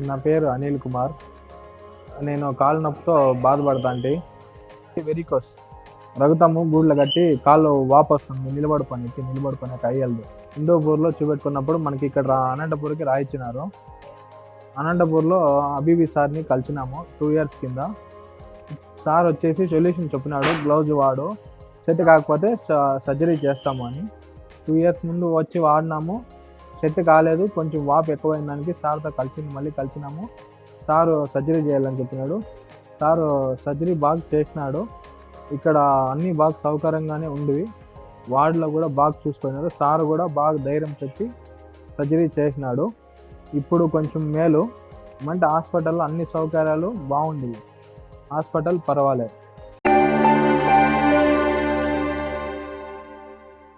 నా పేరు అనిల్ కుమార్. నేను కాలు నొప్పితో బాధపడతాంటి. వెరికోస్ రగుతాము గూళ్ళ కట్టి కాళ్ళు వాపు వస్తుంది, నిలబడుకొని అయ్యలేదు. హిందూపూర్లో చూపెట్టుకున్నప్పుడు మనకి ఇక్కడ అనంతపూర్కి రాయించినారు. అనంతపూర్లో అబీబీ సార్ని కలిసినాము 2 years కింద. సార్ వచ్చేసి సొల్యూషన్ చెప్పినాడు, గ్లౌజ్ వాడు, సెట్ కాకపోతే సర్జరీ చేస్తాము అని. 2 years ముందు వచ్చి వాడినాము, సెట్ కాలేదు, కొంచెం వాపు ఎక్కువైన దానికి సార్తో మళ్ళీ కలిసినాము. సారు సర్జరీ చేయాలని చెప్పినాడు. సారు సర్జరీ బాగా చేసినాడు. ఇక్కడ అన్నీ బాగా సౌకర్యంగానే ఉండేవి, వార్డులో కూడా బాగా చూసుకున్నాడు. సార్ కూడా బాగా ధైర్యం చెప్పి సర్జరీ చేసినాడు. ఇప్పుడు కొంచెం మేలు, అంటే హాస్పిటల్లో అన్ని సౌకర్యాలు బాగుండేవి, హాస్పిటల్ పర్వాలేదు.